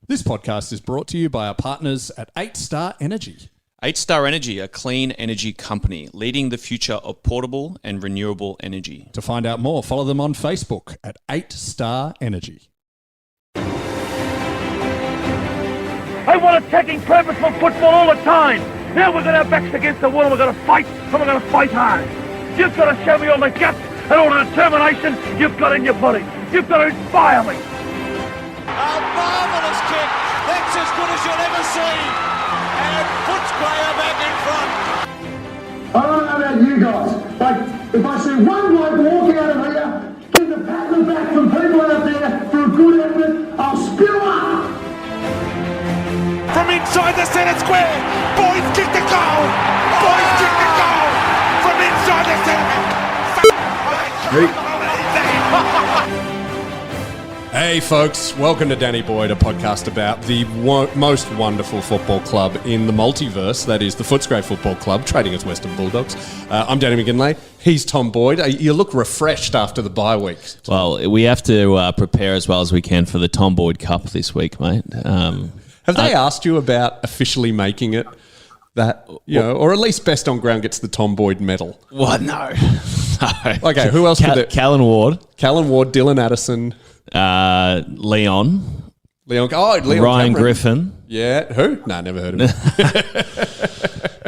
This podcast is brought to you by our partners at 8 Star Energy. 8 Star Energy, a clean energy company leading the future of portable and renewable energy. To find out more, follow them on Facebook at 8 Star Energy. I want attacking purposeful football all the time. Now we're going to have backs against the wall and we're going to fight, and we're going to fight hard. You've got to show me all the guts and all the determination you've got in your body. You've got to inspire me. A marvellous kick. That's as good as you'll ever see. And puts player back in front. I don't know about you guys, but if I see one bloke walking out of here, getting a pat on the back from people out there for a good effort, I'll spew up. From inside the centre square. Boys kick the goal. Boys kick the goal. From inside the centre. Hey folks, welcome to Danny Boyd, a podcast about the most wonderful football club in the multiverse, that is the Footscray Football Club, trading as Western Bulldogs. I'm Danny McGinley, he's Tom Boyd. You look refreshed after the bye week. Well, we have to prepare as well as we can for the Tom Boyd Cup this week, mate. Have they asked you about officially making it that, or at least Best on Ground gets the Tom Boyd medal? What? No. Okay, who else did it? Callan Ward, Dylan Addison. Leon. Leon Ryan Cameron. Griffin. Yeah, who? No, never heard of him.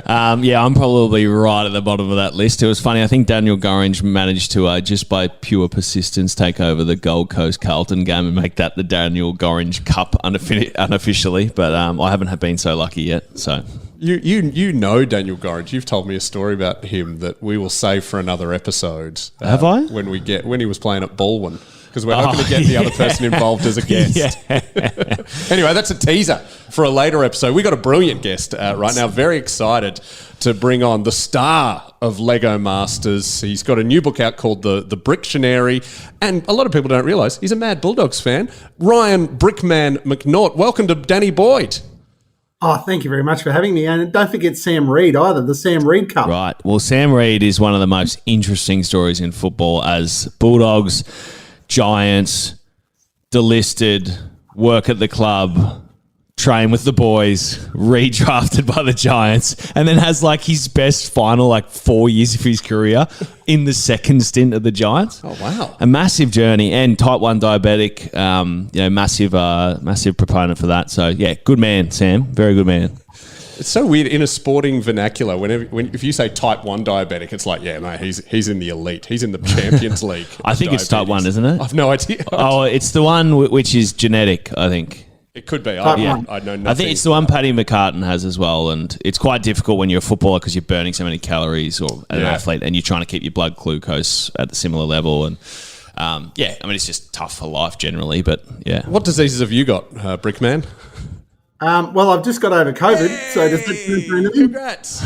I'm probably right at the bottom of that list. It was funny. I think Daniel Gorringe managed to, just by pure persistence, take over the Gold Coast Carlton game and make that the Daniel Gorringe Cup unofficially. But I haven't been so lucky yet. So you know Daniel Gorringe. You've told me a story about him that we will save for another episode. Have I? When he was playing at Baldwin. Because we're not going to get the other person involved as a guest. Anyway, that's a teaser for a later episode. We've got a brilliant guest right now. Very excited to bring on the star of Lego Masters. He's got a new book out called The Bricktionary. And a lot of people don't realise he's a Mad Bulldogs fan. Ryan Brickman McNaught, welcome to Danny Boyd. Oh, thank you very much for having me. And don't forget Sam Reid either, the Sam Reid Cup. Right. Well, Sam Reid is one of the most interesting stories in football as Bulldogs, Giants, delisted, work at the club, train with the boys, redrafted by the Giants, and then has like his best final 4 years of his career in the second stint of the Giants. Oh, wow. A massive journey, and type 1 diabetic, massive proponent for that. So, yeah, good man, Sam. Very good man. It's so weird in a sporting vernacular. If you say type 1 diabetic, it's like, yeah, mate, he's in the elite. He's in the Champions League. I think it's type 1, isn't it? I've no idea. Oh, it's the one which is genetic, I think. It could be. I know nothing. I think it's the one Paddy McCartan has as well, and it's quite difficult when you're a footballer because you're burning so many calories, or an athlete, and you're trying to keep your blood glucose at the similar level. And it's just tough for life generally. But yeah, what diseases have you got, Brickman? Well, I've just got over COVID, so does that Congrats.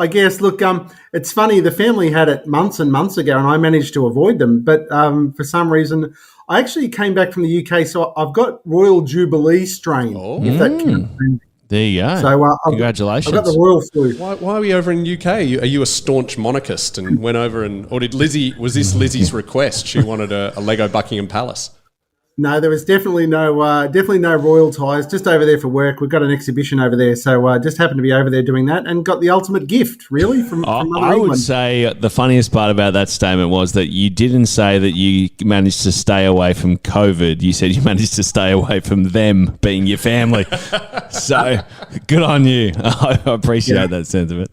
I guess, look, it's funny, the family had it months and months ago and I managed to avoid them, but for some reason, I actually came back from the UK, so I've got Royal Jubilee strain, if that counts. There you go. So, congratulations. I've got the Royal flu. Why were you over in the UK? Are you a staunch monarchist and went over or was this Lizzie's request? She wanted a Lego Buckingham Palace. No, there was definitely no royal ties. Just over there for work. We've got an exhibition over there, so just happened to be over there doing that, and got the ultimate gift, really, from I England. would say the funniest part about that statement was that you didn't say that you managed to stay away from COVID. You said you managed to stay away from them being your family. So good on you. I appreciate that sentiment.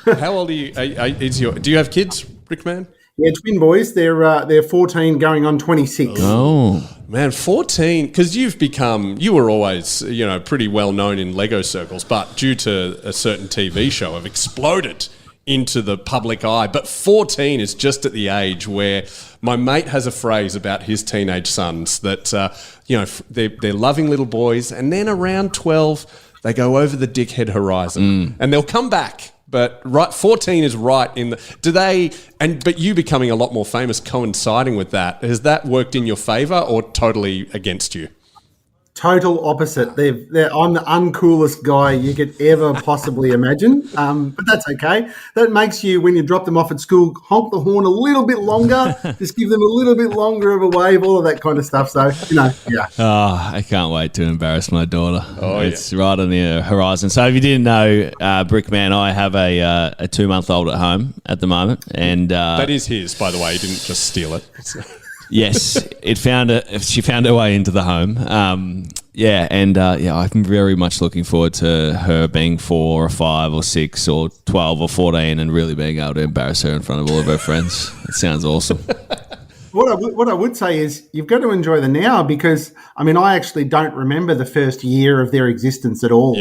How old are you? Do you have kids, Brickman? Yeah, twin boys. They're 14 going on 26. Oh. Man, 14, because you were always, pretty well known in Lego circles, but due to a certain TV show have exploded into the public eye. But 14 is just at the age where my mate has a phrase about his teenage sons that, they're loving little boys, and then around 12, they go over the dickhead horizon and they'll come back. But 14 is right in the... But you becoming a lot more famous coinciding with that, has that worked in your favour or totally against you? Total opposite. I'm the uncoolest guy you could ever possibly imagine, but that's okay. That makes you, when you drop them off at school, honk the horn a little bit longer, just give them a little bit longer of a wave, all of that kind of stuff. So, yeah. Oh, I can't wait to embarrass my daughter. Oh, it's right on the horizon. So if you didn't know, Brickman, I have a 2-month-old at home at the moment. And that is his, by the way. He didn't just steal it. yes, she found her way into the home. I'm very much looking forward to her being 4 or 5 or 6 or 12 or 14 and really being able to embarrass her in front of all of her friends. It sounds awesome. What I would say is you've got to enjoy the now because, I actually don't remember the first year of their existence at all.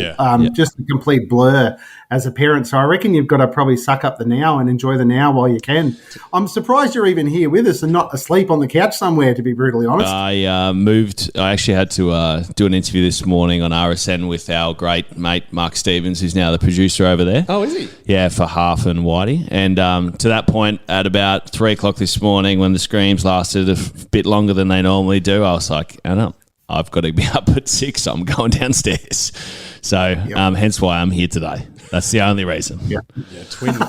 Just a complete blur as a parent. So I reckon you've got to probably suck up the now and enjoy the now while you can. I'm surprised you're even here with us and not asleep on the couch somewhere, to be brutally honest. I moved. I actually had to do an interview this morning on RSN with our great mate, Mark Stevens, who's now the producer over there. Oh, is he? Yeah, for Half and Whitey. And to that point, at about 3 o'clock this morning, when the screams lasted a bit longer than they normally do, I was like, Anna, I've got to be up at 6, so I'm going downstairs. So hence why I'm here today. That's the only reason. Yeah,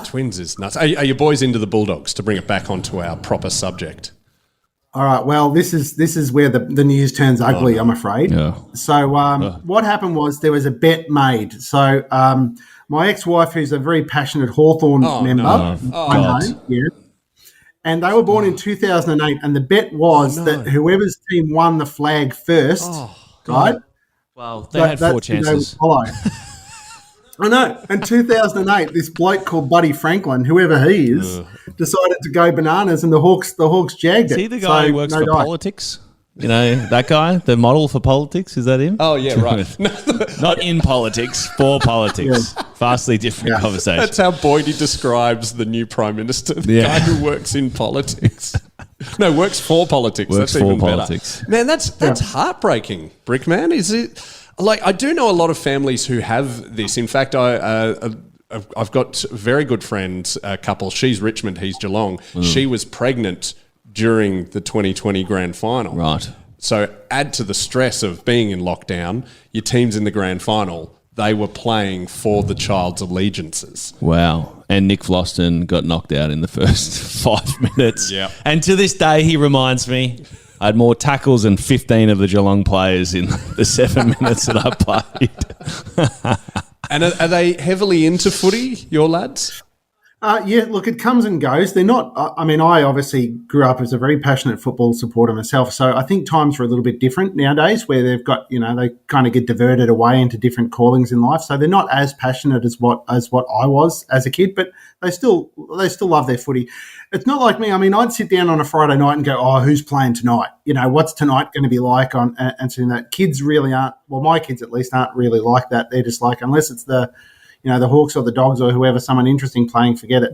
twins is nuts. Are your boys into the Bulldogs, to bring it back onto our proper subject? All right. Well, this is where the news turns ugly, I'm afraid. Yeah. So what happened was there was a bet made. So my ex-wife, who's a very passionate Hawthorn member, I know, yeah, and they were born in 2008, and the bet was that whoever's team won the flag first, right? Well, they had 4 chances. I know. In 2008, this bloke called Buddy Franklin, whoever he is, decided to go bananas, and the Hawks jagged it. Is he the guy who works for politics? That guy, the model for politics, is that him? Oh, yeah, right. Not in politics, for politics. Yeah. Vastly different conversation. That's how Boydie describes the new Prime Minister, the guy who works in politics. No, works for politics. Works that's for even politics. Better. Man, that's heartbreaking, Brickman. Is it? Like, I do know a lot of families who have this. In fact, I've got a very good friend, a couple. She's Richmond, he's Geelong. She was pregnant during the 2020 grand final. Right. So add to the stress of being in lockdown, your team's in the grand final. They were playing for the child's allegiances. Wow. And Nick Floston got knocked out in the first 5 minutes. Yeah. And to this day, he reminds me, I had more tackles than 15 of the Geelong players in the 7 minutes that I played. And are they heavily into footy, your lads? Yeah, look, it comes and goes. They're not, I obviously grew up as a very passionate football supporter myself, so I think times are a little bit different nowadays where they've got, they kind of get diverted away into different callings in life. So they're not as passionate as what I was as a kid, but they still love their footy. It's not like me. I'd sit down on a Friday night and go, oh, who's playing tonight? What's tonight going to be like and seeing that. Kids really aren't, well, my kids at least aren't really like that. They're just like, unless it's the Hawks or the Dogs or whoever, someone interesting playing, forget it,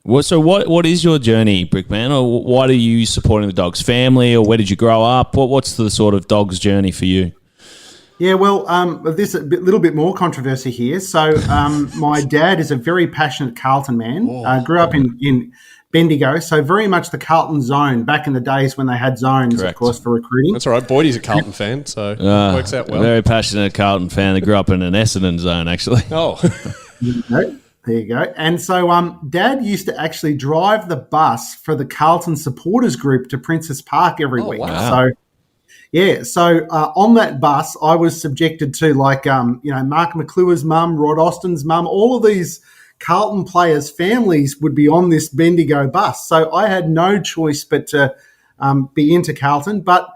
Well, so what is your journey, Brickman? Or why are you supporting the Dogs? Family, or where did you grow up? What's the sort of Dogs journey for you? Yeah, well, there's a little bit more controversy here. So my dad is a very passionate Carlton man. Grew up in Bendigo, so very much the Carlton zone back in the days when they had zones, Correct. Of course, for recruiting. That's all right. Boydie's a Carlton fan, so it works out well. Very passionate Carlton fan. They grew up in an Essendon zone, actually. Oh. There you go. And so Dad used to actually drive the bus for the Carlton supporters group to Princess Park every week. Wow. So on that bus, I was subjected to Mark McClure's mum, Rod Austin's mum, all of these Carlton players' families would be on this Bendigo bus. So I had no choice but to be into Carlton. But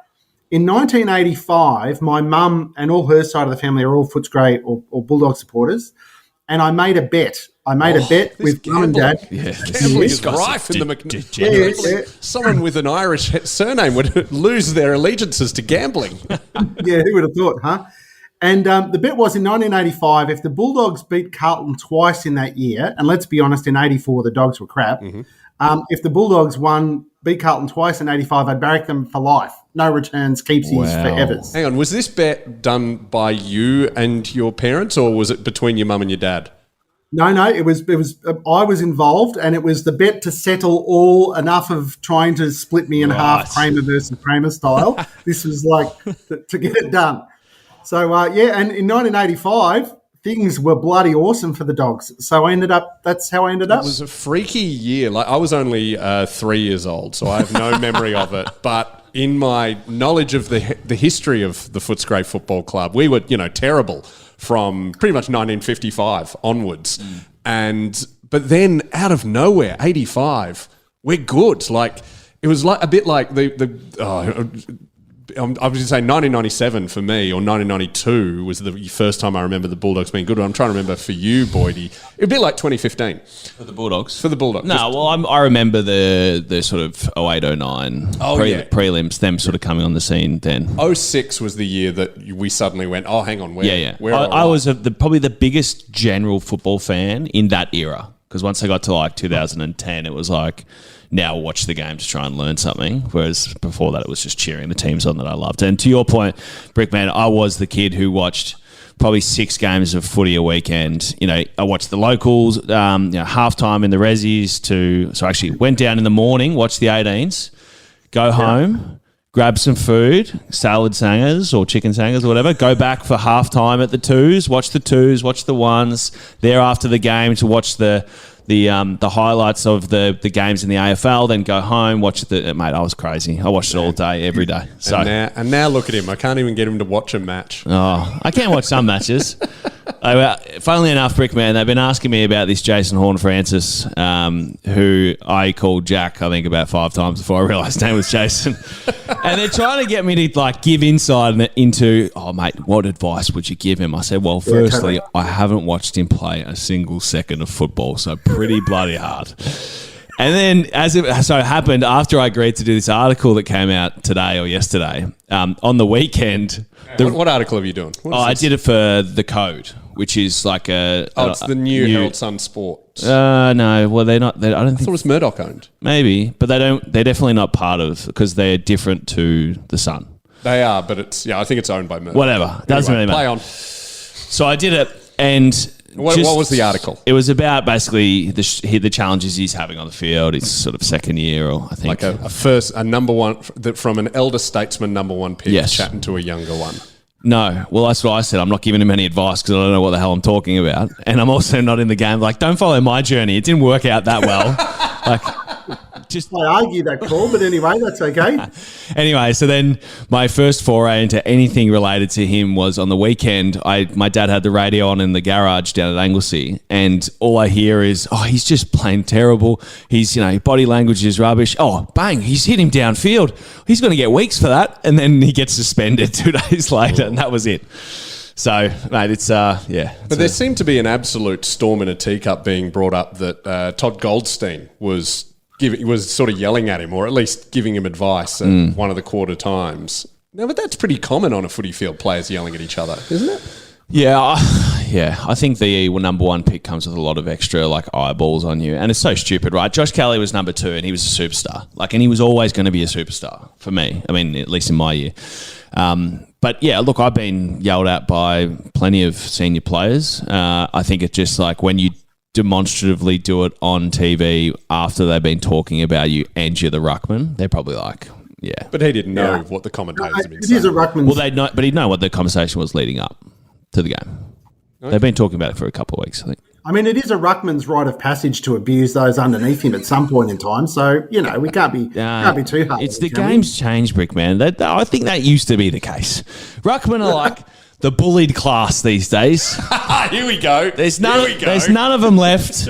in 1985, my mum and all her side of the family are all Footscray or Bulldog supporters. And I made a bet. With mum and dad. Yeah. Gambling is rife in the McNaught. Someone with an Irish surname would lose their allegiances to gambling. Yeah, who would have thought, huh? And the bet was in 1985, if the Bulldogs beat Carlton twice in that year, and let's be honest, in 84 the Dogs were crap. Mm-hmm. If the Bulldogs beat Carlton twice in 85, I'd barrack them for life. No returns, keepsies, forevers. Hang on, was this bet done by you and your parents, or was it between your mum and your dad? No, it was. I was involved, and it was the bet to settle all enough of trying to split me in half, Kramer versus Kramer style. This was like to get it done. So, and in 1985, things were bloody awesome for the Dogs. So that's how I ended up. It was a freaky year. Like, I was only 3 years old, so I have no memory of it. But in my knowledge of the history of the Footscray Football Club, we were, terrible from pretty much 1955 onwards. But then out of nowhere, 85, we're good. Like, it was like a bit like I was going to say 1997 for me, or 1992 was the first time I remember the Bulldogs being good. I'm trying to remember for you, Boydie. It'd be like 2015. For the Bulldogs? For the Bulldogs. No, well, I remember the sort of 08, 09 prelims, them sort of coming on the scene then. 06 was the year that we suddenly went, oh, hang on, I was probably the biggest general football fan in that era, because once I got to like 2010, it was like, now watch the game to try and learn something, whereas before that it was just cheering the teams on that I loved. And to your point, Brickman, I was the kid who watched probably 6 games of footy a weekend. I watched the locals, halftime in the Rezzies so I actually went down in the morning, watched the 18s, go home, grab some food, salad sangers or chicken sangers or whatever, go back for halftime at the 2s, watch the 1s, there after the game to watch the highlights of the games in the AFL, then go home, watch mate, I was crazy. I watched it all day, every day. So and now look at him. I can't even get him to watch a match. Oh, I can watch some matches. Funnily enough, Brickman, they've been asking me about this Jason Horne-Francis, who I called Jack, I think, about 5 times before I realised his name was Jason. And they're trying to get me to give insight into, oh, mate, what advice would you give him? I said, well, firstly, I haven't watched him play a single second of football, so pretty bloody hard. And then, as it so happened, after I agreed to do this article that came out today or yesterday, on the weekend... What article are you doing? I did it for The Code, which is like a... it's the new Herald Sun Sport. No, well, they're not... I don't think... I thought it was Murdoch owned. Maybe, but they're definitely not part of, because they're different to The Sun. They are, but I think it's owned by Murdoch. Whatever. Doesn't really matter. Play on. So I did it, and... What was the article? It was about basically the challenges he's having on the field. It's sort of second year, or I think like a number one from an elder statesman number one pick chatting to a younger one. No, well, that's what I said. I'm not giving him any advice because I don't know what the hell I'm talking about, and I'm also not in the game. Like, don't follow my journey. It didn't work out that well. I argue that call, but anyway, that's okay. Anyway, so then my first foray into anything related to him was on the weekend. My dad had the radio on in the garage down at Anglesey, and all I hear is, oh, he's just playing terrible. He's, body language is rubbish. Oh, bang, he's hit him downfield. He's going to get weeks for that. And then he gets suspended 2 days later, and that was it. So, mate, it's, yeah. But there seemed to be an absolute storm in a teacup being brought up that Todd Goldstein was sort of yelling at him, or at least giving him advice at one of the quarter times. Now, but that's pretty common on a footy field, players yelling at each other, isn't it? Yeah, I think the number one pick comes with a lot of extra eyeballs on you, and it's so stupid, right? Josh Kelly was number 2, and he was a superstar, and he was always going to be a superstar for me. I mean, at least in my year. But yeah, look, I've been yelled at by plenty of senior players. I think it's just when you demonstratively do it on TV after they've been talking about you and you're the ruckman, they're probably yeah. But he didn't know what the commentators have been saying. It is a ruckman. Well, they'd know, but he'd know what the conversation was leading up to the game. Okay. They've been talking about it for a couple of weeks, I think. I mean, it is a ruckman's rite of passage to abuse those underneath him at some point in time. So, we can't be too hard. It's the game's changed, Brickman. I think that used to be the case. Ruckmen are the bullied class these days. Here we go. There's none of them left.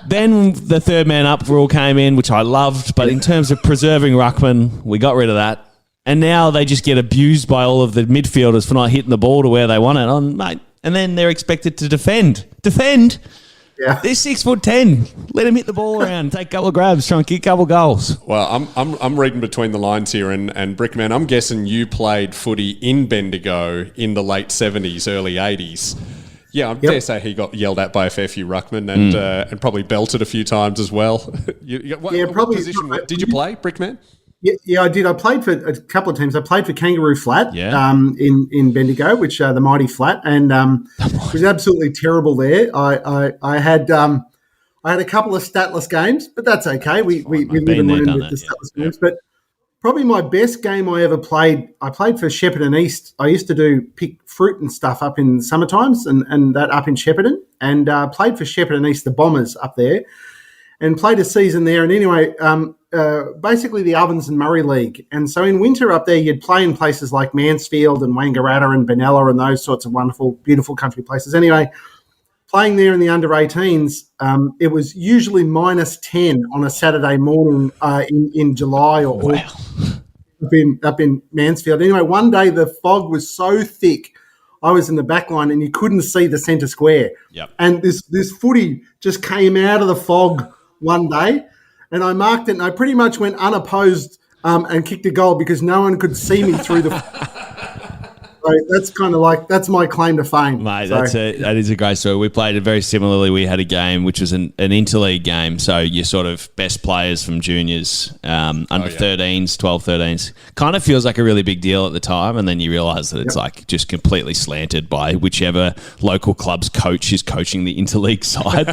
Then the third man up rule came in, which I loved. But in terms of preserving ruckman, we got rid of that. And now they just get abused by all of the midfielders for not hitting the ball to where they want it. Mate. And then they're expected to defend. Defend? Yeah. They're 6'10". Let them hit the ball around, take a couple of grabs, try and kick a couple of goals. Well, I'm reading between the lines here, and Brickman, I'm guessing you played footy in Bendigo in the late 70s, early 80s. Yeah, I dare say he got yelled at by a fair few ruckmen and probably belted a few times as well. What position did you play, Brickman? Yeah, I did. I played for a couple of teams. I played for Kangaroo Flat in Bendigo, which the Mighty Flat, and it was absolutely terrible there. I had a couple of statless games, but that's okay. We live and learn with the statless games. But Probably my best game I ever played. I played for Shepparton East. I used to pick fruit and stuff up in summertimes and that up in Shepparton, and played for Shepparton East, the Bombers up there, and played a season there. And anyway, basically the Ovens and Murray League. And so in winter up there, you'd play in places like Mansfield and Wangaratta and Benalla and those sorts of wonderful, beautiful country places. Anyway, playing there in the under-18s, it was usually -10 on a Saturday morning in July or up in Mansfield. Anyway, one day the fog was so thick, I was in the back line and you couldn't see the centre square. Yep. And this footy just came out of the fog one day, and I marked it, and I pretty much went unopposed and kicked a goal because no one could see me through the So that's kind of like, that's my claim to fame. Mate, that is a great story. We played it very similarly. We had a game which was an interleague game. So your sort of best players from juniors, under 13s, 12, 13s. Kind of feels like a really big deal at the time. And then you realise that it's like just completely slanted by whichever local club's coach is coaching the interleague side.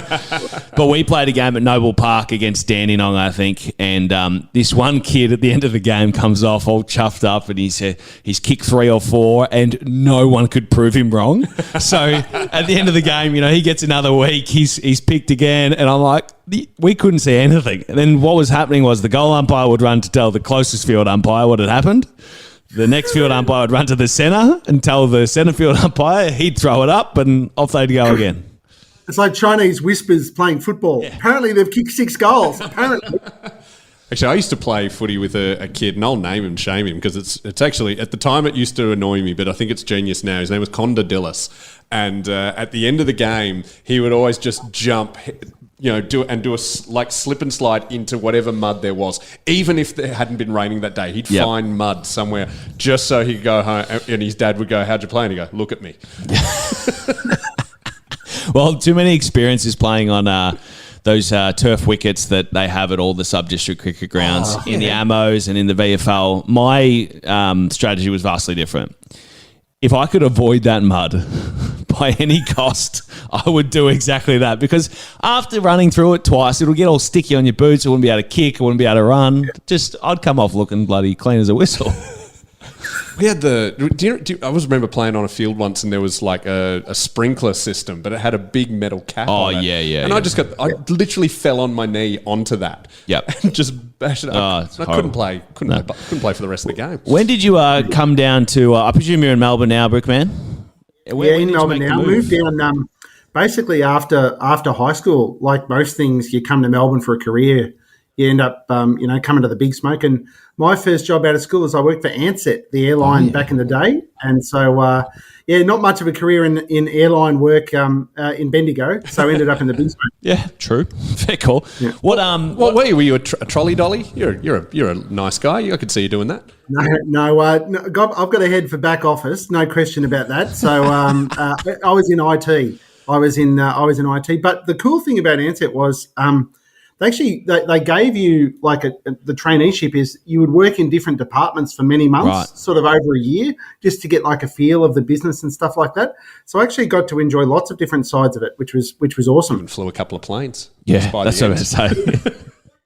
But we played a game at Noble Park against Dandenong, I think. And this one kid at the end of the game comes off all chuffed up, and he's kicked 3 or 4 and no one could prove him wrong. So at the end of the game, he gets another week. He's picked again, and I'm like, we couldn't see anything. And then what was happening was the goal umpire would run to tell the closest field umpire what had happened. The next field umpire would run to the centre and tell the centre field umpire. He'd throw it up, and off they'd go again. It's like Chinese whispers playing football. Yeah. Apparently they've kicked 6 goals. Apparently. Actually, I used to play footy with a kid, and I'll name him, shame him, because it's actually, at the time it used to annoy me, but I think it's genius now. His name was Conda Dillis. And at the end of the game, he would always just jump, do a slip and slide into whatever mud there was. Even if there hadn't been raining that day, he'd find mud somewhere just so he could go home, and his dad would go, "How'd you play?" And he'd go, "Look at me." Well, too many experiences playing on those turf wickets that they have at all the sub-district cricket grounds in the AMOs and in the VFL. My strategy was vastly different. If I could avoid that mud by any cost, I would do exactly that, because after running through it twice, it'll get all sticky on your boots. I wouldn't be able to kick. I wouldn't be able to run. I'd come off looking bloody clean as a whistle. We had I always remember playing on a field once, and there was like a sprinkler system, but it had a big metal cap on it. Yeah. And I literally fell on my knee onto that. Yep. And just bashed it up. I couldn't play for the rest of the game. When did you come down to, I presume you're in Melbourne now, Brickman? When in Melbourne now. Moved down basically after high school. Like most things, you come to Melbourne for a career. You end up, coming to the big smoke. And my first job out of school is I worked for Ansett, the airline back in the day. And so, not much of a career in airline work in Bendigo. So I ended up in the big smoke. Yeah, true. Fair call. Yeah. What were you? Were you a trolley dolly? You're a nice guy. I could see you doing that. No, I've got a head for back office. No question about that. So I was in IT. I was in IT. But the cool thing about Ansett was they gave you the traineeship is you would work in different departments for many months, sort of over a year, just to get like a feel of the business and stuff like that. So I actually got to enjoy lots of different sides of it, which was awesome. Even flew a couple of planes. Yeah, that's what I was saying.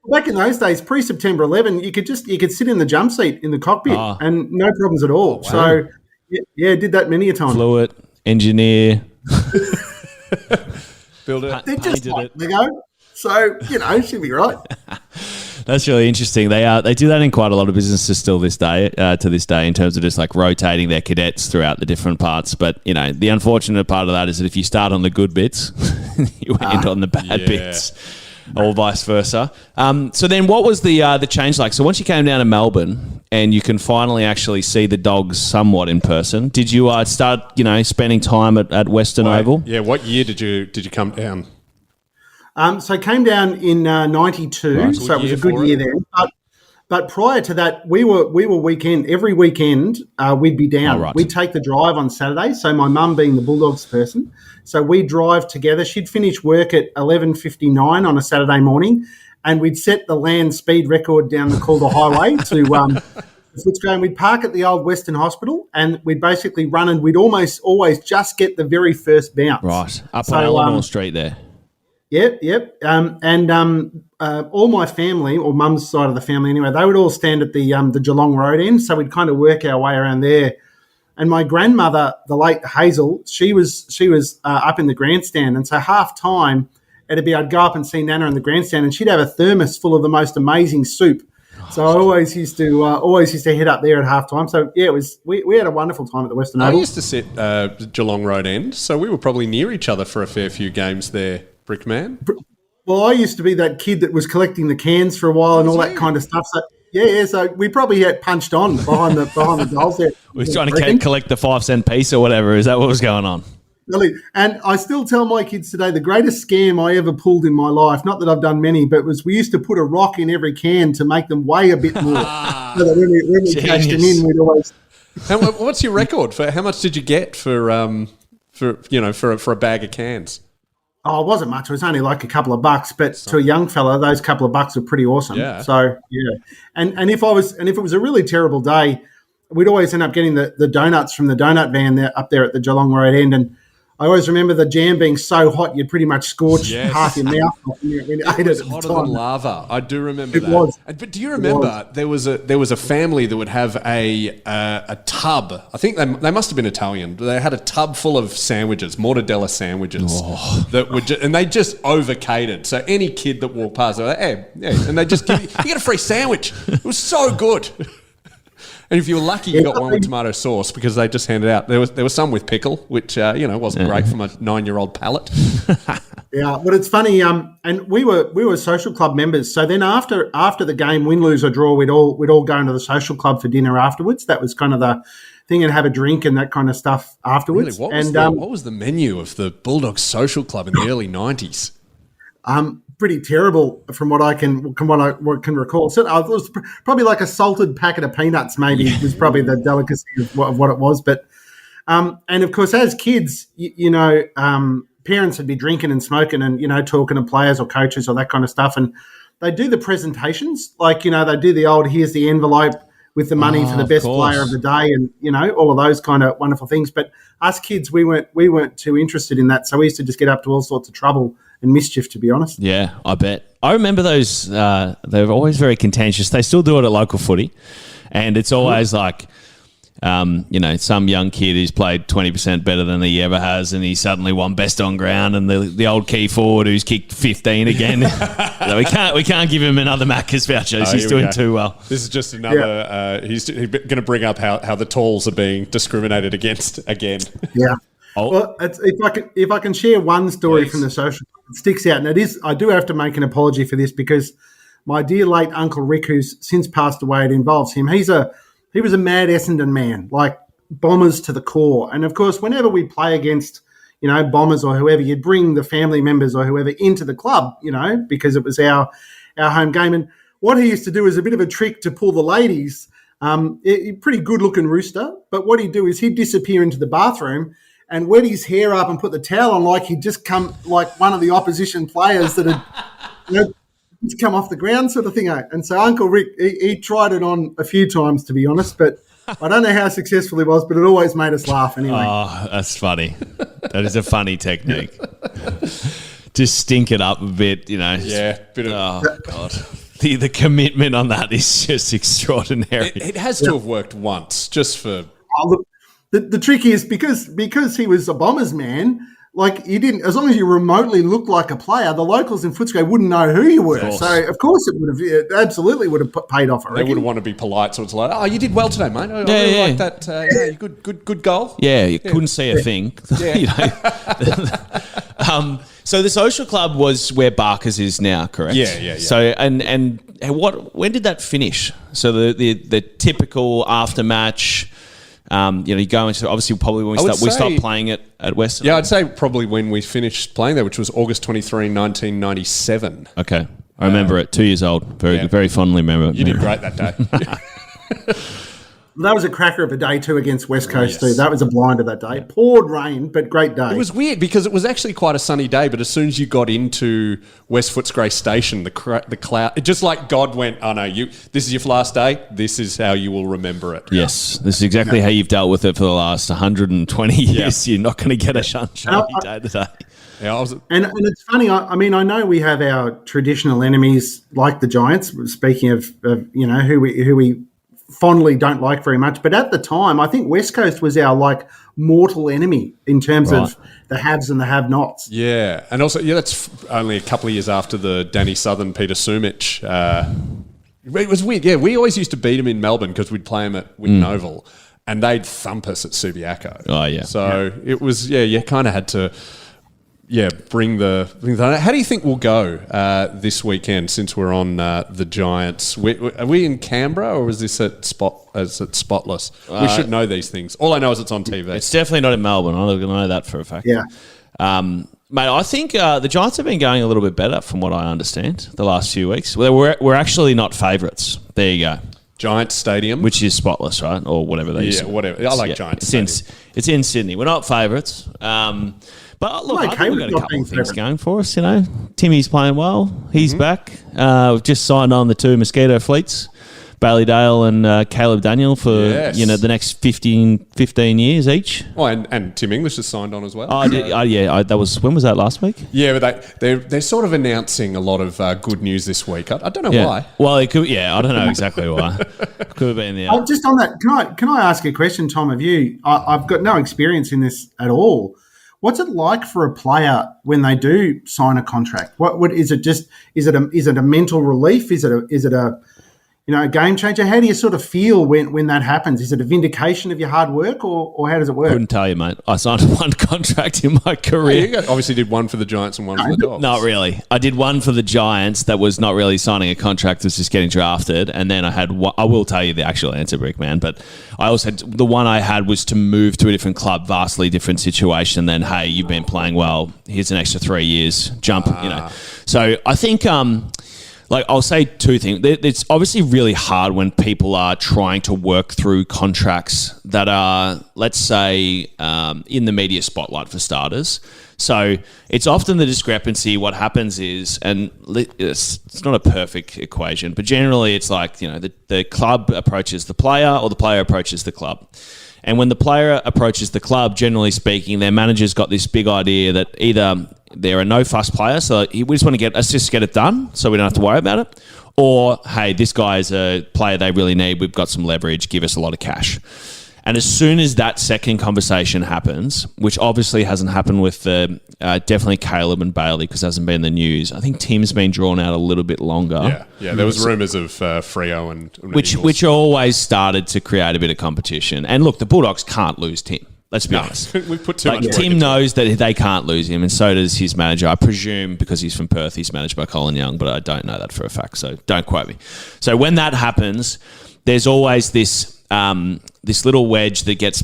Back in those days, pre-September 11, you could sit in the jump seat in the cockpit and no problems at all. Wow. So did that many a time. Flew it, engineer, build it. They're just they go. So, it should be right. That's really interesting. They do that in quite a lot of businesses still to this day in terms of just like rotating their cadets throughout the different parts. But, the unfortunate part of that is that if you start on the good bits, you end on the bad bits, or vice versa. So then what was the change like? So once you came down to Melbourne and you can finally actually see the Dogs somewhat in person, did you start, spending time at Whitten Oval? Yeah, what year did you come down? So I came down in 92, so it was a good year then. But prior to that, we were every weekend we'd be down. Right. We'd take the drive on Saturday. So my mum being the Bulldogs person, so we'd drive together. She'd finish work at 11:59 on a Saturday morning, and we'd set the land speed record down the Calder Highway to Footscray. We'd park at the old Western Hospital, and we'd basically run, and we'd almost always just get the very first bounce. Right, up on Eleanor Street there. Yep. All my family, or mum's side of the family anyway, they would all stand at the Geelong Road end, so we'd kind of work our way around there. And my grandmother, the late Hazel, she was up in the grandstand, and so half time it'd be I'd go up and see Nana in the grandstand, and she'd have a thermos full of the most amazing soup. So I always used to head up there at half time. So yeah, we had a wonderful time at the Whitten Oval. I used to sit Geelong Road end, so we were probably near each other for a fair few games there, Brickman. Well, I used to be that kid that was collecting the cans for a while and all that kind of stuff. So yeah. So we probably had punched on behind the goals there. We were trying to collect the 5-cent piece or whatever. Is that what was going on? Really. And I still tell my kids today the greatest scam I ever pulled in my life, not that I've done many, but was we used to put a rock in every can to make them weigh a bit more. So that when we cashed them in, we'd always. What's your record for how much did you get for a bag of cans? Oh, it wasn't much. It was only like a couple of bucks, but to a young fella, those couple of bucks are pretty awesome. Yeah. So yeah, and if it was a really terrible day, we'd always end up getting the donuts from the donut van there up there at the Geelong Road end, and I always remember the jam being so hot you'd pretty much scorch half your mouth off when you ate it. It was hotter than lava. I do remember it that. Was. But do you remember there was a family that would have a tub? I think they must have been Italian. They had a tub full of sandwiches, mortadella sandwiches, that would and they just overcated. So any kid that walked past, they were like, hey, yeah, and they just give you get a free sandwich. It was so good. And if you were lucky, you got one with tomato sauce because they just handed out. There was some with pickle, which wasn't great from a 9-year-old palate. Yeah, but it's funny. And we were social club members. So then after the game, win, lose or draw, we'd all go into the social club for dinner afterwards. That was kind of the thing, and have a drink and that kind of stuff afterwards. Really, what was the menu of the Bulldogs Social Club in the early 90s? Pretty terrible from what I can recall. So it was probably like a salted packet of peanuts. Maybe was probably the delicacy of what it was. But and of course, as kids, parents would be drinking and smoking and talking to players or coaches or that kind of stuff, and they do the presentations like they do the old here's the envelope with the money for the best player of the day and all of those kind of wonderful things. But us kids, we weren't too interested in that, so we used to just get up to all sorts of trouble and mischief, to be honest. Yeah, I bet. I remember those. They're always very contentious. They still do it at local footy, and it's always like, some young kid who's played 20% better than he ever has, and he suddenly won best on ground, and the old key forward who's kicked 15 again. we can't give him another Macca's vouchers. He's doing too well. This is just another. He's going to bring up how the talls are being discriminated against again. Yeah. Well, if I can share one story from the social, it sticks out, and it is. I do have to make an apology for this because my dear late Uncle Rick, who's since passed away, it involves him. He was a mad Essendon man, like Bombers to the core. And of course, whenever we play against Bombers or whoever, you'd bring the family members or whoever into the club, because it was our home game. And what he used to do is a bit of a trick to pull the ladies. Pretty good looking rooster, but what he'd do is he'd disappear into the bathroom and wet his hair up and put the towel on like he'd just come like one of the opposition players that had just come off the ground sort of thing. And so Uncle Rick, he tried it on a few times, to be honest, but I don't know how successful he was, but it always made us laugh anyway. Oh, that's funny. That is a funny technique. Just stink it up a bit, Yeah, bit of... Oh, God. The commitment on that is just extraordinary. It has to have worked once, just for... Oh, look, the trick is because he was a Bombers man, like you didn't, as long as you remotely looked like a player, the locals in Footscray wouldn't know who you were. So of course it absolutely would have paid off. They would have wanted to be polite, so it's like, oh, you did well today, mate. I really like that. Good goal. Yeah, you couldn't see a thing. So the social club was where Barker's is now, correct? Yeah. So and when did that finish? So the typical after match. You go into obviously probably when we stopped playing it at Western. Yeah, I'd say probably when we finished playing there, which was August 23, 1997. Okay, I remember it. 2 years old. Very fondly remember it. You did great that day. That was a cracker of a day too against West Coast too. That was a blinder that day. Poured rain, but great day. It was weird because it was actually quite a sunny day, but as soon as you got into West Footscray Station, the cloud, it just like God went, oh no, this is your last day. This is how you will remember it. Yes, this is exactly how you've dealt with it for the last 120 years. You're not going to get a sunshiny day today. Yeah, And it's funny. I mean, I know we have our traditional enemies like the Giants. Speaking of who we fondly don't like very much, but at the time, I think West Coast was our mortal enemy in terms of the haves and the have-nots. Yeah, and also that's only a couple of years after the Danny Southern Peter Sumich. It was weird. Yeah, we always used to beat them in Melbourne because we'd play them at Whitten Oval, and they'd thump us at Subiaco. Oh yeah. So it was you kind of had to. Yeah, bring the. How do you think we'll go this weekend? Since we're on the Giants, are we in Canberra or is this at Spotless? We should know these things. All I know is it's on TV. It's definitely not in Melbourne. I know that for a fact. Yeah, mate. I think the Giants have been going a little bit better, from what I understand, the last few weeks. We're actually not favourites. There you go. Giants Stadium, which is Spotless, right, or whatever they use. Yeah, whatever. I like Giants. It's in Sydney. We're not favourites. But look, I think we've got a couple of things going for us, Timmy's playing well. He's back. We've just signed on the 2 Mosquito fleets, Bailey Dale and Caleb Daniel for the next 15 years each. Oh, and Tim English has signed on as well. That was, when was that, last week? Yeah, but they're sort of announcing a lot of good news this week. I don't know why. Well, it could. Yeah, I don't know exactly why. Could have been the. Just on that, can I ask a question, Tom? Of you, I've got no experience in this at all. What's it like for a player when they do sign a contract? What is it? Is it a mental relief? Is it a game changer? How do you sort of feel when that happens? Is it a vindication of your hard work, or how does it work? Couldn't tell you, mate. I signed one contract in my career. You obviously did one for the Giants and one for the Dogs. Not really. I did one for the Giants that was not really signing a contract, it was just getting drafted. And then I had one, I will tell you the actual answer, Brickman, but I also had, the one I had was to move to a different club, vastly different situation than, hey, you've been playing well, here's an extra 3 years, jump, So I think... I'll say two things. It's obviously really hard when people are trying to work through contracts that are, let's say, in the media spotlight for starters. So it's often the discrepancy. What happens is, and it's not a perfect equation, but generally it's like, the club approaches the player or the player approaches the club. And when the player approaches the club, generally speaking, their manager's got this big idea that either they're a no-fuss player, so we just want to let's just get it done so we don't have to worry about it, or, hey, this guy is a player they really need, we've got some leverage, give us a lot of cash. And as soon as that second conversation happens, which obviously hasn't happened with definitely Caleb and Bailey because it hasn't been in the news. I think Tim's been drawn out a little bit longer. Yeah. There was rumours of Freo and which always started to create a bit of competition. And look, the Bulldogs can't lose Tim. Let's be honest. We've put too much work Tim into knows that they can't lose him, and so does his manager. I presume because he's from Perth, he's managed by Colin Young, but I don't know that for a fact, so don't quote me. So when that happens, there's always this little wedge that gets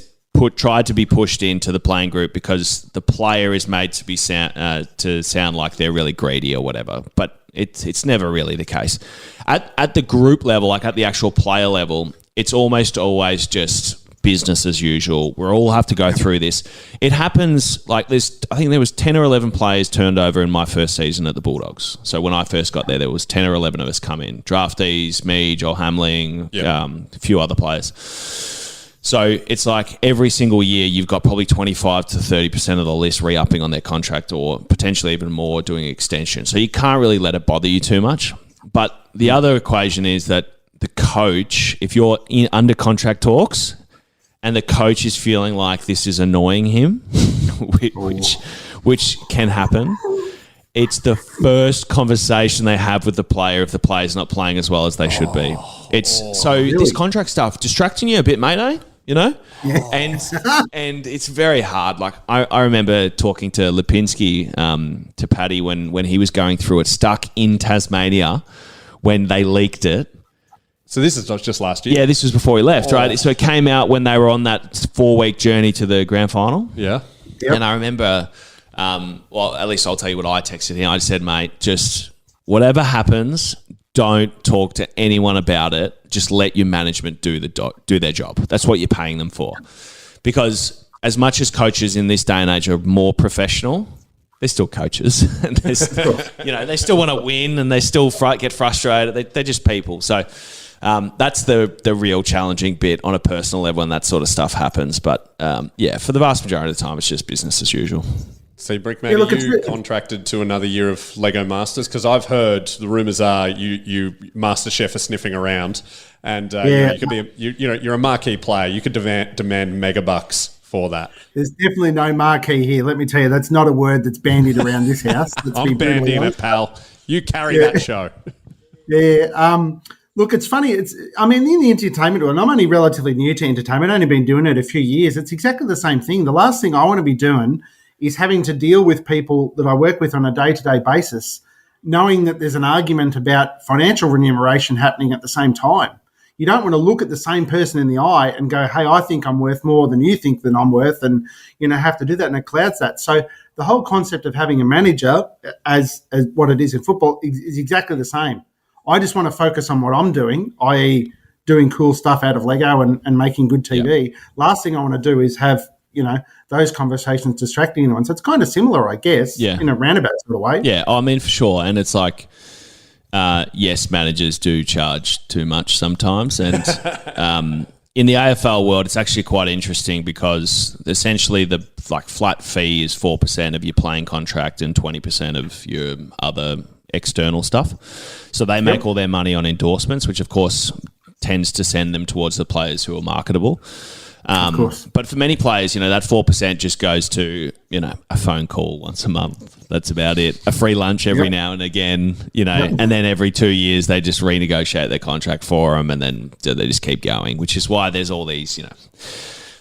tried to be pushed into the playing group because the player is made to be sound like they're really greedy or whatever, but it's never really the case. At the group level, like at the actual player level, it's almost always just business as usual. We all have to go through this. It happens like this. I think there was 10 or 11 players turned over in my first season at the Bulldogs. So when I first got there was 10 or 11 of us come in. Draftees, me, Joel Hamling, a few other players. So it's like every single year you've got probably 25 to 30% of the list re-upping on their contract or potentially even more doing extension. So you can't really let it bother you too much. But the other equation is that the coach, if you're under contract talks, and the coach is feeling like this is annoying him, which can happen, it's the first conversation they have with the player if the player's not playing as well as they should be. This contract stuff distracting you a bit, mate, eh? And it's very hard. Like I remember talking to Lipinski, to Paddy when he was going through it, stuck in Tasmania when they leaked it. So this is just last year? Yeah, this was before he left, right? So it came out when they were on that 4-week journey to the grand final. Yeah. Yep. And I remember, at least I'll tell you what I texted him. I said, mate, just whatever happens, don't talk to anyone about it. Just let your management do their job. That's what you're paying them for. Because as much as coaches in this day and age are more professional, they're still coaches. And they still want to win and they still get frustrated. They're just people. So that's the real challenging bit on a personal level when that sort of stuff happens. But for the vast majority of the time, it's just business as usual. See, Brickman, Yeah, look, are you it's- contracted to another year of Lego Masters? Because I've heard the rumours are you Master Chef are sniffing around, and you could be you're a marquee player. You could demand mega bucks for that. There's definitely no marquee here. Let me tell you, that's not a word that's bandied around this house. Let's be I'm brutally bandying honest. it, pal. You carry that show. Yeah. Look, it's funny. In the entertainment world, and I'm only relatively new to entertainment. I've only been doing it a few years. It's exactly the same thing. The last thing I want to be doing is having to deal with people that I work with on a day-to-day basis, knowing that there's an argument about financial remuneration happening at the same time. You don't want to look at the same person in the eye and go, hey, I think I'm worth more than you think that I'm worth, and, have to do that, and it clouds that. So the whole concept of having a manager as what it is in football is exactly the same. I just want to focus on what I'm doing, i.e. doing cool stuff out of Lego and making good TV. Yep. Last thing I want to do is have, those conversations distracting anyone. So it's kind of similar, I guess, in a roundabout sort of way. Yeah, for sure. And it's like, yes, managers do charge too much sometimes. And in the AFL world, it's actually quite interesting because essentially the flat fee is 4% of your playing contract and 20% of your other external stuff. So they make all their money on endorsements, which of course tends to send them towards the players who are marketable. Of course. But for many players, that 4% just goes to, a phone call once a month. That's about it. A free lunch every now and again, and then every 2 years they just renegotiate their contract for them, and then they just keep going, which is why there's all these,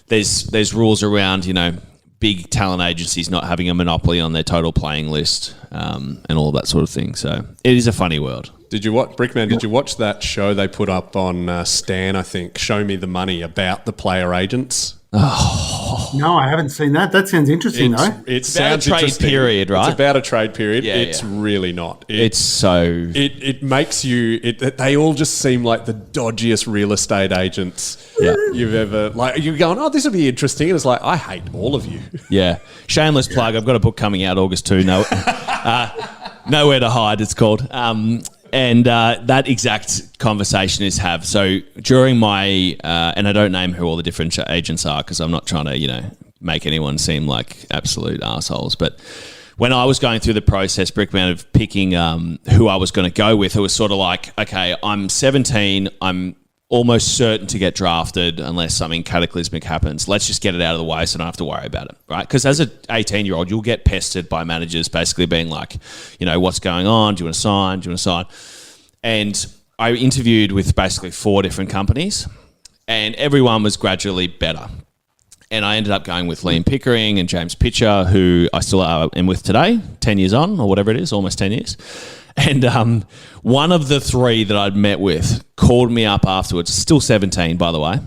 there's rules around, big talent agencies not having a monopoly on their total playing list, and all that sort of thing. So it is a funny world. Did you watch Brickman? Did you watch that show they put up on Stan? I think Show Me the Money about the player agents. Oh. No, I haven't seen that. That sounds interesting, though. It about sounds a trade interesting. period, right? It's about a trade period. Yeah, it's really not. It's so... It makes you... they all just seem like the dodgiest real estate agents you've ever... You're going, oh, this will be interesting. And it's like, I hate all of you. Yeah. Shameless plug. I've got a book coming out August 2. Nowhere to Hide, it's called. And that exact conversation is have. So during my, and I don't name who all the different agents are because I'm not trying to, make anyone seem like absolute assholes. But when I was going through the process, Brickman, of picking who I was going to go with, it was sort of like, okay, I'm 17, I'm almost certain to get drafted unless something cataclysmic happens. Let's just get it out of the way so I don't have to worry about it, right? Because as an 18-year-old, you'll get pestered by managers basically being like, what's going on? Do you want to sign? Do you want to sign? And I interviewed with basically 4 different companies, and everyone was gradually better. And I ended up going with Liam Pickering and James Pitcher, who I still am with today, 10 years on, or whatever it is, almost 10 years. And one of the 3 that I'd met with called me up afterwards, still 17, by the way,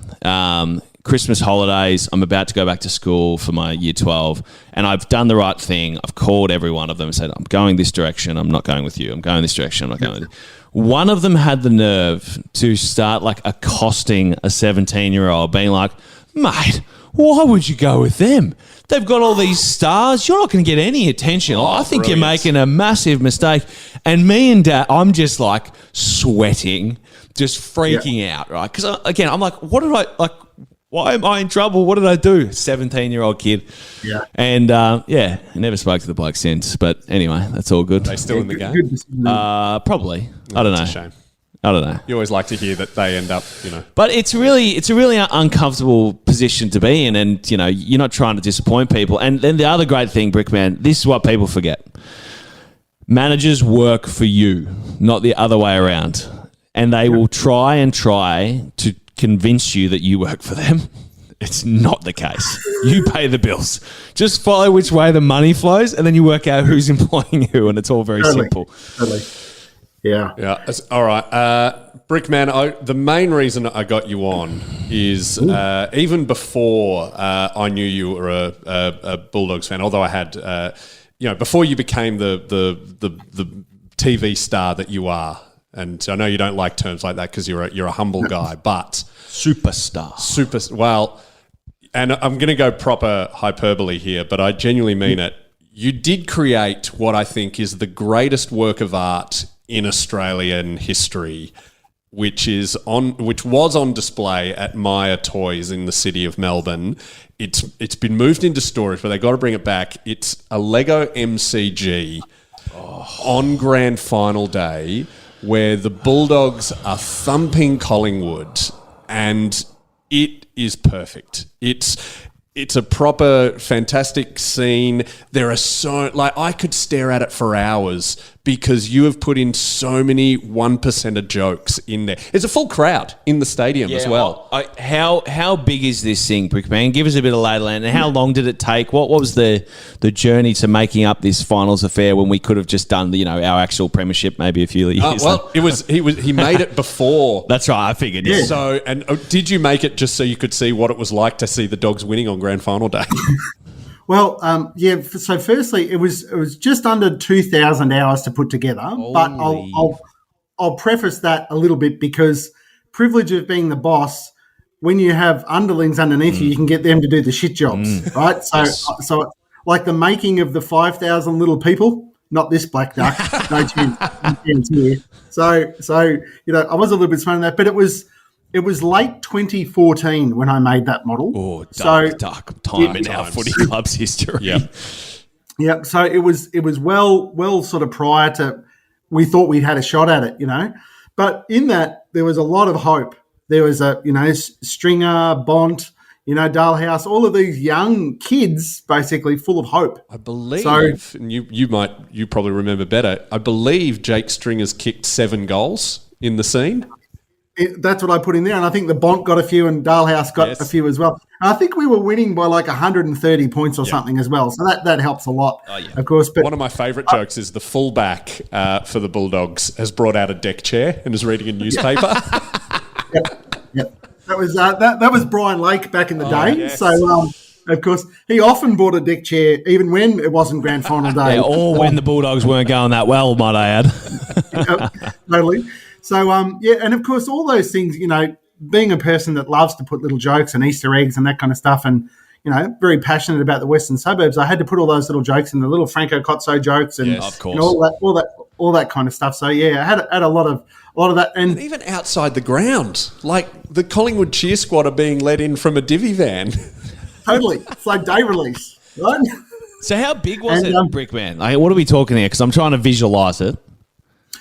Christmas holidays, I'm about to go back to school for my year 12, and I've done the right thing. I've called every one of them and said, I'm going this direction, I'm not going with you. I'm going this direction, I'm not going with you. One of them had the nerve to start accosting a 17-year-old, being like, mate, why would you go with them? They've got all these stars. You're not going to get any attention. I think brilliant. You're making a massive mistake. And me and Dad, I'm just sweating, just freaking out, right? Because again, I'm like, what did I why am I in trouble? What did I do? 17-year-old kid. Yeah. And I never spoke to the bloke since. But anyway, that's all good. Are they still in the game? Probably. I don't know. It's a shame. I don't know. You always like to hear that they end up, But it's a really uncomfortable position to be in, and you're not trying to disappoint people. And then the other great thing, Brickman, this is what people forget: managers work for you, not the other way around, and they will try to convince you that you work for them. It's not the case. You pay the bills. Just follow which way the money flows, and then you work out who's employing who, and it's all very simple. Totally. Yeah. Yeah. All right. Brickman, the main reason I got you on is even before I knew you were a Bulldogs fan, although I had, before you became the TV star that you are, and I know you don't like terms like that because you're a humble guy, but Superstar. Well, and I'm going to go proper hyperbole here, but I genuinely mean it. You did create what I think is the greatest work of art in Australian history which was on display at Myer Toys in the city of Melbourne. It's been moved into storage, but they got to bring it back. It's a Lego MCG on grand final day where the Bulldogs are thumping Collingwood, and it is perfect. It's a proper fantastic scene. There are I could stare at it for hours because you have put in so many 1% jokes in there. There's a full crowd in the stadium as well. How big is this thing, Brickman? Give us a bit of lay land. And how long did it take? What was the journey to making up this finals affair when we could have just done our actual premiership maybe a few years? He made it before. That's right. I figured. Yeah. So did you make it just so you could see what it was like to see the Dogs winning on grand final day? Well, so firstly, it was just under 2,000 hours to put together, but I'll preface that a little bit because privilege of being the boss, when you have underlings underneath you can get them to do the shit jobs, right? So like the making of the 5,000 little people, not this black duck, no chance here. So I was a little bit smart on that, but it was late 2014 when I made that model. Oh, dark time in our footy club's history. Yeah. So it was well sort of prior to we thought we'd had a shot at it, But in that there was a lot of hope. There was Stringer, Bont, Dalhouse, all of these young kids basically full of hope. I believe, and you probably remember better. I believe Jake Stringer's kicked 7 goals in the scene. That's what I put in there, and I think the Bont got a few and Dalhouse got a few as well. And I think we were winning by like 130 points or something as well, so that helps a lot, of course. But one of my favourite jokes is the fullback for the Bulldogs has brought out a deck chair and is reading a newspaper. Yep. That was Brian Lake back in the day. Yes. So, of course, he often bought a deck chair even when it wasn't grand final day. Or when the Bulldogs weren't going that well, might I add. Totally. So, and of course, all those things, being a person that loves to put little jokes and Easter eggs and that kind of stuff and, very passionate about the Western suburbs, I had to put all those little jokes in, the little Franco Cozzo jokes and of course. All that kind of stuff. So, I had a lot of that. And even outside the ground, like the Collingwood cheer squad are being let in from a divvy van. Totally. It's like day release, right? So how big was it, Brickman? Like, what are we talking here? Because I'm trying to visualise it.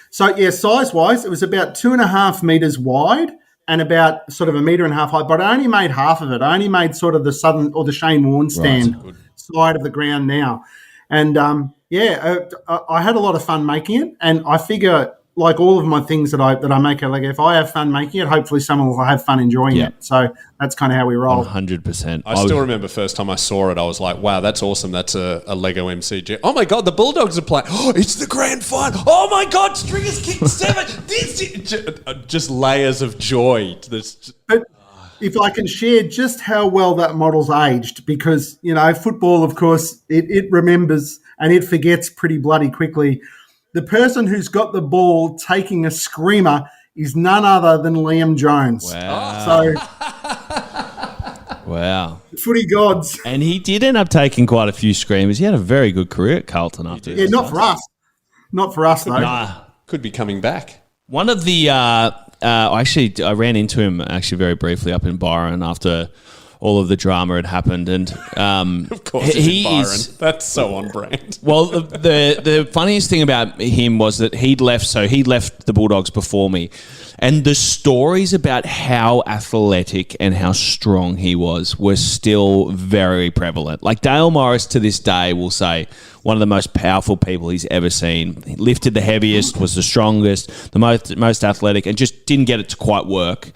So, size-wise, it was about 2.5 metres wide and about sort of 1.5 metre high, but I only made half of it. I only made sort of the southern or the Shane Warne stand side of the ground now. And, I had a lot of fun making it, and I figure, like all of my things that I make at Lego, if I have fun making it, hopefully someone will have fun enjoying it. So that's kind of how we roll. 100%. I still remember first time I saw it, I was like, wow, that's awesome. That's a Lego MCG. Oh, my God, the Bulldogs are playing. Oh, it's the grand final. Oh, my God, Stringer's kicked 7. Just layers of joy. But if I can share just how well that model's aged, because, football, of course, it remembers and it forgets pretty bloody quickly. The person who's got the ball taking a screamer is none other than Liam Jones. Wow. So, wow. Footy gods. And he did end up taking quite a few screamers. He had a very good career at Carlton after this. Yeah, not for us. Not for us, though. Nah. Could be coming back. One of the I ran into him actually very briefly up in Byron after all of the drama had happened, and of course he's in Byron. That's so on brand. Well, the funniest thing about him was that he'd left the Bulldogs before me, and the stories about how athletic and how strong he was were still very prevalent. Like Dale Morris to this day will say one of the most powerful people he's ever seen. He lifted the heaviest, was the strongest, the most athletic, and just didn't get it to quite work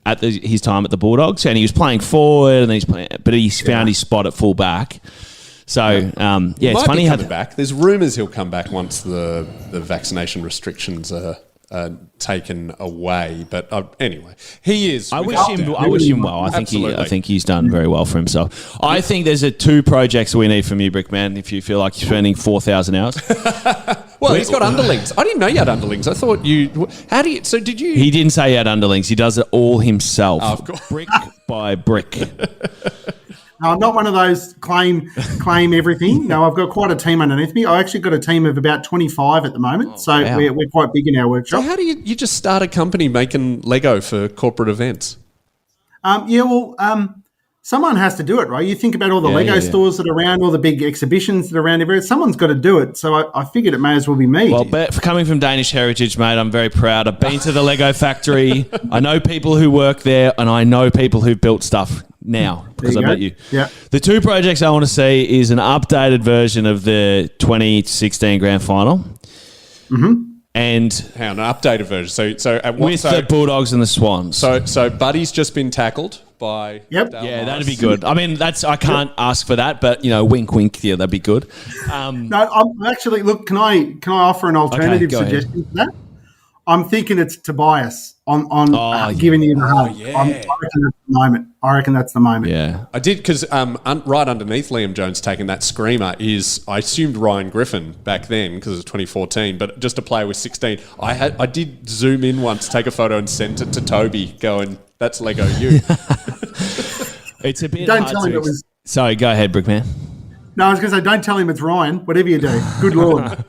at his time at the Bulldogs. And he was playing forward, and but he found his spot at full back. So, it's funny how back. There's rumours he'll come back once the vaccination restrictions are taken away. But anyway, he is. I wish him well. I think he's done very well for himself. I think there's 2 projects we need from you, Brickman, if you feel like you're spending 4,000 hours. Well, he's got underlings. I didn't know you had underlings. I thought you... How do you... So did you... He didn't say he had underlings. He does it all himself. Oh, of course. Brick by brick. No, I'm not one of those claim everything. No, I've got quite a team underneath me. I actually got a team of about 25 at the moment, we're quite big in our workshop. So how do you just start a company making Lego for corporate events? Someone has to do it, right? You think about all the Lego stores that are around, all the big exhibitions that are around everywhere. Someone's got to do it. So I figured it may as well be me. Well, coming from Danish heritage, mate, I'm very proud. I've been to the Lego factory. I know people who work there, and I know people who've built stuff now because I met you. Yeah. The two projects I want to see is an updated version of the 2016 grand final. Mm-hmm. And an updated version. So at what, with the Bulldogs and the Swans. So Buddy's just been tackled by. Yep. Dale Yeah, Morris. that'd be good. I mean, I can't ask for that, but wink, wink. Yeah, that'd be good. No, I'm actually look. Can I offer an alternative go ahead. suggestion to that? I'm thinking it's Tobias on giving you the hug. yeah. I reckon that's the moment. Yeah. I did because right underneath Liam Jones taking that screamer is I assumed Ryan Griffin back then because it was 2014, but just a player with 16. I did zoom in once, take a photo and send it to Toby, going that's Lego you. It's a bit. Don't hard tell him to it was. Sorry, go ahead, Brickman. No, I was going to say, don't tell him it's Ryan. Whatever you do, good lord.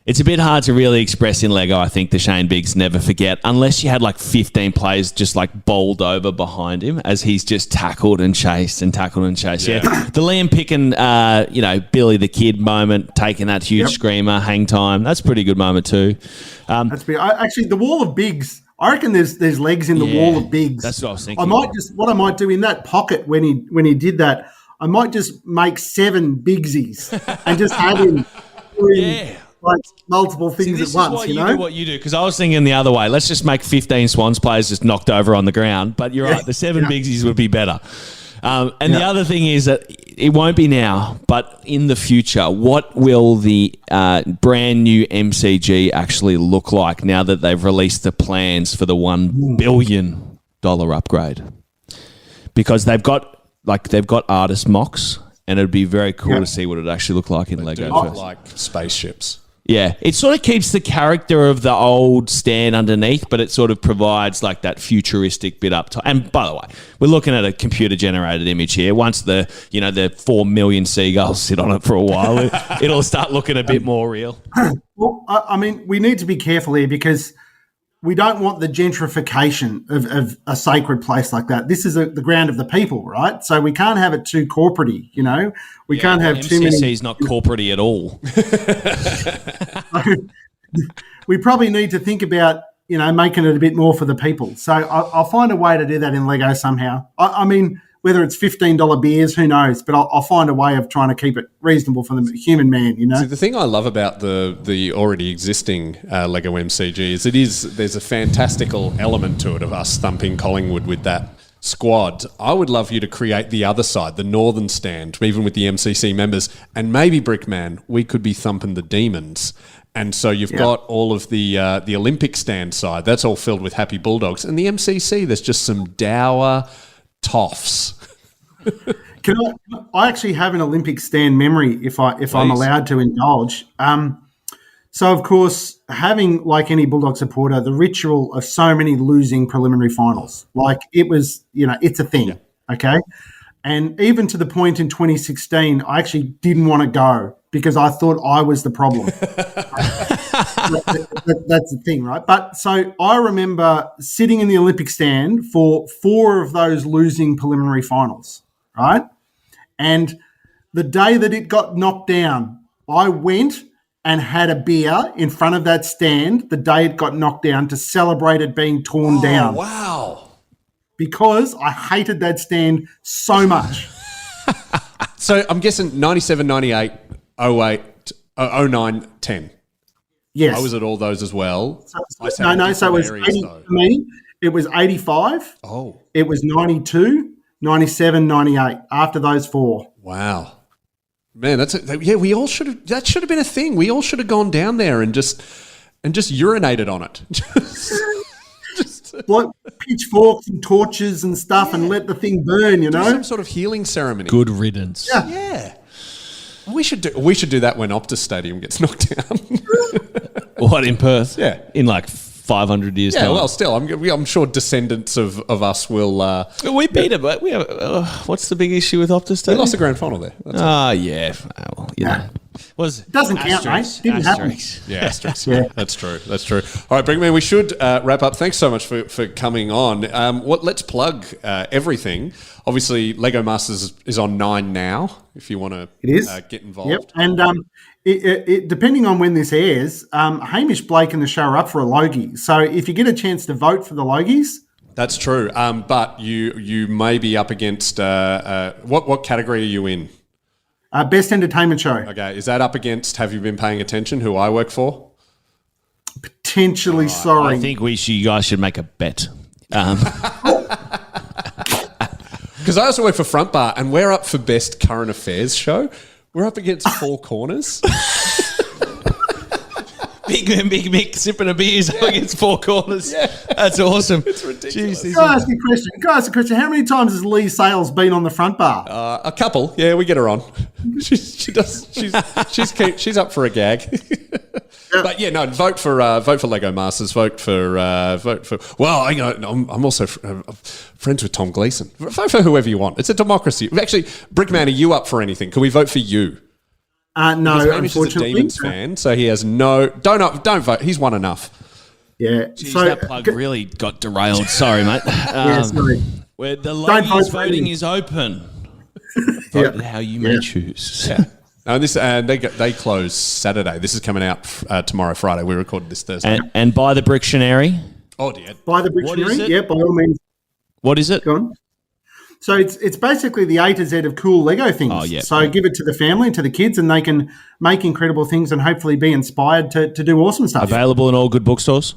It's a bit hard to really express in Lego, I think, the Shane Biggs never forget, unless you had like 15 players just like bowled over behind him as he's just tackled and chased. Yeah. The Liam Picken, Billy the Kid moment, taking that huge screamer, hang time. That's a pretty good moment too. Actually, the wall of Biggs, I reckon there's legs in the wall of Biggs. That's what I was thinking. What I might do in that pocket when he did that, I might just make 7 Biggsies and just have him doing like multiple things at once. You do what you do, because I was thinking the other way. Let's just make 15 Swans players just knocked over on the ground. But you're right, the 7 Biggsies would be better. The other thing is that it won't be now, but in the future, what will the brand new MCG actually look like now that they've released the plans for the $1 billion upgrade? Because they've got artist mocks, and it'd be very cool to see what it actually look like in Lego. Look like spaceships. Yeah, it sort of keeps the character of the old stand underneath, but it sort of provides like that futuristic bit up top. And by the way, we're looking at a computer-generated image here. Once the 4 million seagulls sit on it for a while, it'll start looking a bit more real. Well, I mean, we need to be careful here because we don't want the gentrification of a sacred place like that. This is the ground of the people, right? So we can't have it too corporate-y, We can't have too many... MCC's not corporate-y at all. We probably need to think about, making it a bit more for the people. So I'll find a way to do that in Lego somehow. I mean, whether it's $15 beers, who knows? But I'll find a way of trying to keep it reasonable for the human man, See, the thing I love about the already existing Lego MCG is there's a fantastical element to it of us thumping Collingwood with that squad. I would love you to create the other side, the northern stand, even with the MCC members, and maybe Brickman, we could be thumping the Demons. And so you've got all of the Olympic stand side. That's all filled with happy Bulldogs. And the MCC, there's just some dour toffs. I actually have an Olympic stand memory if I'm allowed to indulge. So, of course, having, like any Bulldog supporter, the ritual of so many losing preliminary finals. Like, it was, it's a thing, okay? And even to the point in 2016, I actually didn't want to go because I thought I was the problem. That's the thing, right? But so I remember sitting in the Olympic stand for 4 of those losing preliminary finals, right? And the day that it got knocked down, I went and had a beer in front of that stand the day it got knocked down to celebrate it being torn down. Wow. Because I hated that stand so much. So I'm guessing 97, 98, 08, 09, 10. Yes. I was at all those as well. So it was 80 for me. It was 85. Oh. It was 92, 97, 98. After those 4. Wow. Man, we all should have. That should have been a thing. We all should have gone down there and just urinated on it. Like pitchforks and torches and stuff, and let the thing burn. Do some sort of healing ceremony. Good riddance. Yeah. We should do that when Optus Stadium gets knocked down. What, in Perth? Yeah. In like 500 years. Yeah, time. well, still, I'm sure descendants of us will. We beat it, but we have. What's the big issue with Optus They Stadium? lost the grand final there. That's all. Yeah. Well, you know. Doesn't count, mate. Didn't happen. Yeah, asterisk. Yeah, that's true. That's true. All right, Brickman, we should wrap up. Thanks so much for coming on. Let's plug everything. Obviously, Lego Masters is on 9 now. If you want to get involved. Yep. And depending on when this airs, Hamish Blake and the show are up for a Logie. So if you get a chance to vote for the Logies. That's true. But you may be up against what category are you in? Best entertainment show. Okay, is that up against Have You Been Paying Attention, who I work for? Potentially, sorry. I think you guys should make a bet. Because I also work for Front Bar, and we're up for Best Current Affairs Show. We're up against Four Corners. Big Mick sipping a beer against Four Corners. Yeah. That's awesome. It's ridiculous. Can I ask you a question? How many times has Lee Sales been on the Front Bar? A couple. Yeah, we get her on. She's up for a gag. But yeah, no. Vote for Lego Masters. Vote for. Well, I'm also friends with Tom Gleeson. Vote for whoever you want. It's a democracy. Actually, Brickman, are you up for anything? Can we vote for you? No, Hamish unfortunately. is a Demons fan, so he has no. Don't vote. He's won enough. Yeah. Jeez, that plug really got derailed. Sorry, mate. Sorry. Where the Don't ladies vote for voting me. is open. Vote how you may choose. Yeah. And they close Saturday. This is coming out tomorrow, Friday. We recorded this Thursday. And by the Brictionary. Oh dear. By the What is Brictionary? it? Yeah, by all means. What is it? Go on. So it's basically the A to Z of cool Lego things. Oh, yeah. So give it to the family and to the kids, and they can make incredible things and hopefully be inspired to do awesome stuff. Available in all good bookstores.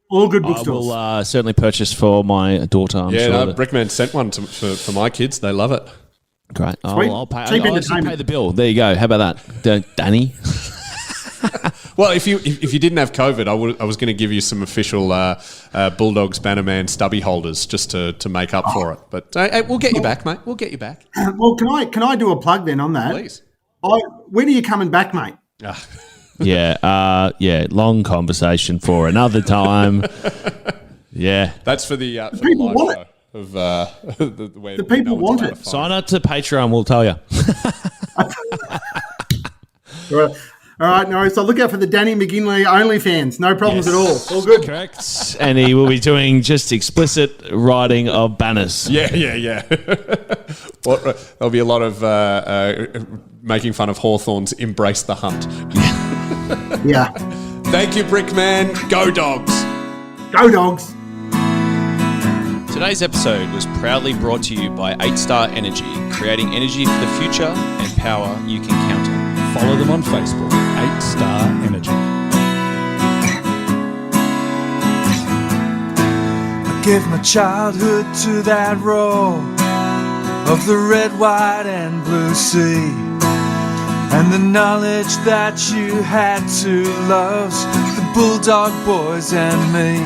All good I bookstores. will certainly purchase for my daughter. I'm sure. No, Brickman sent one for my kids. They love it. Great. Sweet. I'll pay. Cheap I'll actually entertainment. pay the bill. There you go. How about that, Danny? Well, if you didn't have COVID, I was going to give you some official Bulldogs Bannerman stubby holders just to make up for it. But we'll get you back, mate. We'll get you back. Well, can I do a plug then on that? Please. When are you coming back, mate? Yeah. Long conversation for another time. Yeah. That's for the people live want show of the people want it. Sign up to Patreon. We'll tell you. All right, no, so look out for the Danny McGinley OnlyFans. No problems at all. All good. Correct. And he will be doing just explicit writing of banners. Yeah. There'll be a lot of making fun of Hawthorn's Embrace the Hunt. Yeah. Thank you, Brickman. Go Dogs. Go Dogs. Today's episode was proudly brought to you by 8-Star Energy, creating energy for the future and power you can count on. Follow them on Facebook, 8-Star Energy. I gave my childhood to that roar of the red, white and blue sea, and the knowledge that you had two loves, the Bulldog boys and me.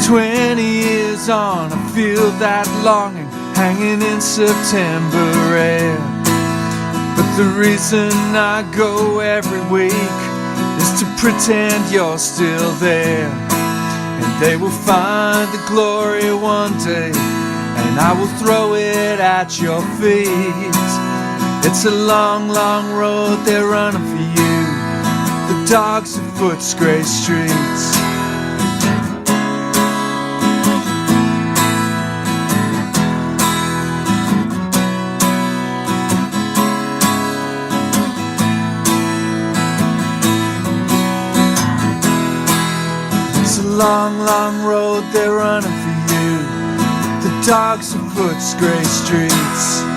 20 years on, I feel that longing hanging in September air. But the reason I go every week is to pretend you're still there. And they will find the glory one day, and I will throw it at your feet. It's a long, long road they're running for you, the dogs of Footscray streets. Long, long road they're running for you, the dogs of Footscray streets.